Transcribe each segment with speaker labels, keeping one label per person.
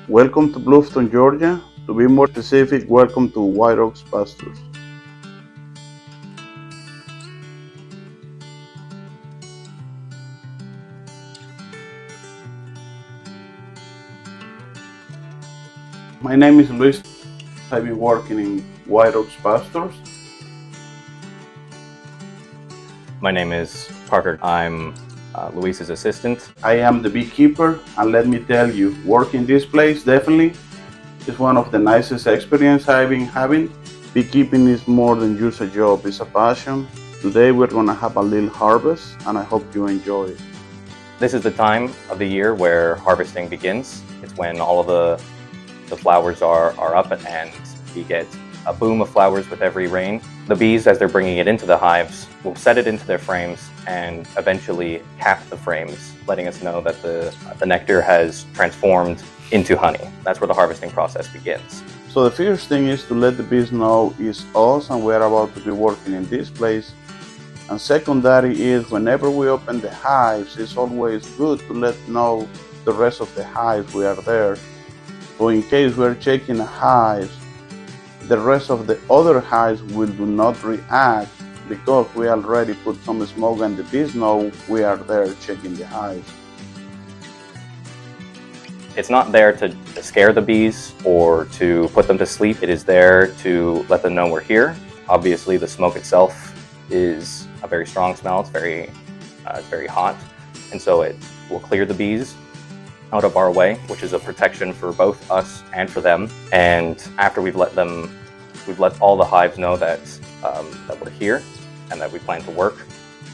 Speaker 1: Welcome to Bluffton, Georgia. To be more specific, welcome to White Oaks Pastures. My name is Luis. I've been working in White Oaks Pastures.
Speaker 2: My name is Parker. I'm Luis's assistant.
Speaker 1: I am the beekeeper, and let me tell you, working this place definitely is one of the nicest experiences I've been having. Beekeeping is more than just a job, it's a passion. Today we're gonna have a little harvest, and I hope you enjoy it.
Speaker 2: This is the time of the year where harvesting begins. It's when all of the flowers are up and we get a boom of flowers with every rain. The bees, as they're bringing it into the hives, will set it into their frames and eventually cap the frames, letting us know that the nectar has transformed into honey. That's where the harvesting process begins.
Speaker 1: So the first thing is to let the bees know it's us and we're about to be working in this place. And secondary is whenever we open the hives, it's always good to let know the rest of the hives we are there. So in case we're checking a hive, the rest of the other hives will do not react because we already put some smoke and the bees know we are there checking the hives.
Speaker 2: It's not there to scare the bees or to put them to sleep. It is there to let them know we're here. Obviously, the smoke itself is a very strong smell. It's very hot, and so it will clear the bees out of our way, which is a protection for both us and for them. And after we've let all the hives know that that we're here and that we plan to work,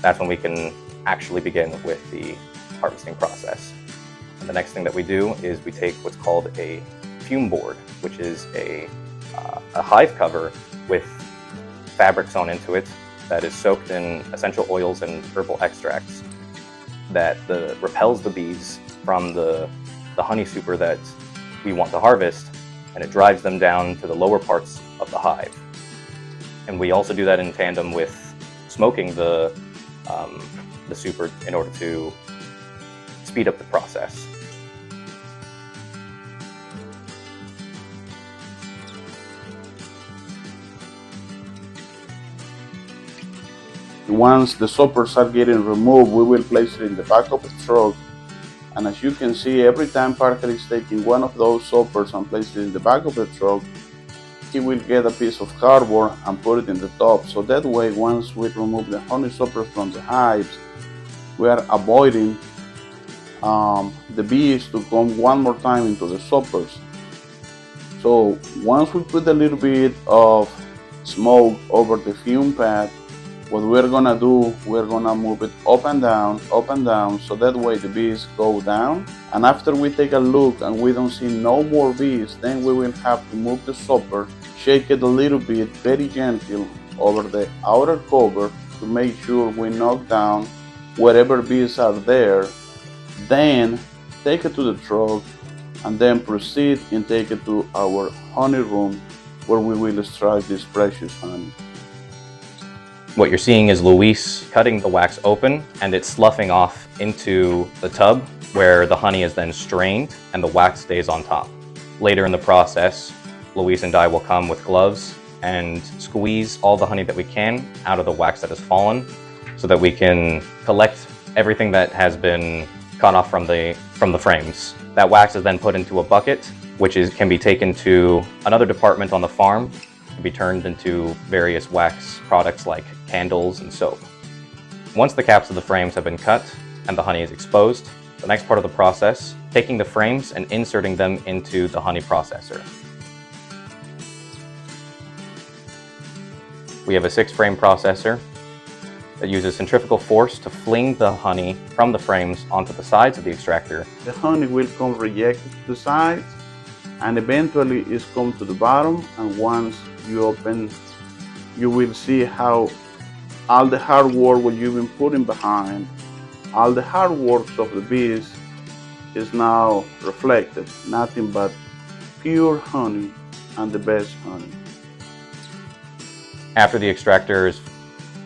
Speaker 2: that's when we can actually begin with the harvesting process. And the next thing that we do is we take what's called a fume board, which is a hive cover with fabric sewn into it that is soaked in essential oils and herbal extracts that repels the bees from the honey super that we want to harvest, and it drives them down to the lower parts of the hive. And we also do that in tandem with smoking the super in order to speed up the process.
Speaker 1: Once the soppers are getting removed, we will place it in the back of the truck. And as you can see, every time Parker is taking one of those soppers and places it in the back of the truck, he will get a piece of cardboard and put it in the top. So that way, once we remove the honey soppers from the hives, we are avoiding the bees to come one more time into the soppers. So once we put a little bit of smoke over the fume pad, what we're gonna do, we're gonna move it up and down, so that way the bees go down. And after we take a look and we don't see no more bees, then we will have to move the stopper, shake it a little bit, very gentle, over the outer cover to make sure we knock down whatever bees are there. Then take it to the truck and then proceed and take it to our honey room where we will extract this precious honey.
Speaker 2: What you're seeing is Luis cutting the wax open and it's sloughing off into the tub where the honey is then strained and the wax stays on top. Later in the process, Luis and I will come with gloves and squeeze all the honey that we can out of the wax that has fallen so that we can collect everything that has been cut off from the frames. That wax is then put into a bucket, which can be taken to another department on the farm to be turned into various wax products like candles and soap. Once the caps of the frames have been cut and the honey is exposed, the next part of the process, taking the frames and inserting them into the honey processor. We have a 6-frame processor that uses centrifugal force to fling the honey from the frames onto the sides of the extractor.
Speaker 1: The honey will come rejected to the sides and eventually it's come to the bottom, and once you open, you will see how all the hard work what you've been putting behind, all the hard work of the bees is now reflected. Nothing but pure honey and the best honey.
Speaker 2: After the extractor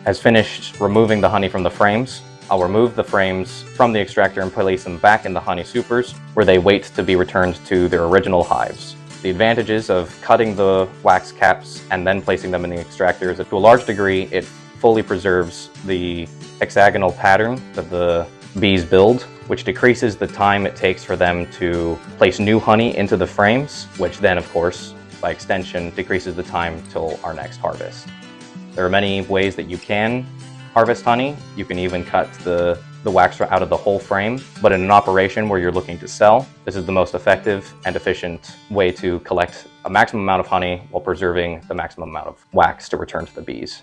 Speaker 2: has finished removing the honey from the frames, I'll remove the frames from the extractor and place them back in the honey supers, where they wait to be returned to their original hives. The advantages of cutting the wax caps and then placing them in the extractor is that to a large degree it fully preserves the hexagonal pattern that the bees build, which decreases the time it takes for them to place new honey into the frames, which then, of course, by extension, decreases the time till our next harvest. There are many ways that you can harvest honey. You can even cut the wax out of the whole frame, but in an operation where you're looking to sell, this is the most effective and efficient way to collect a maximum amount of honey while preserving the maximum amount of wax to return to the bees.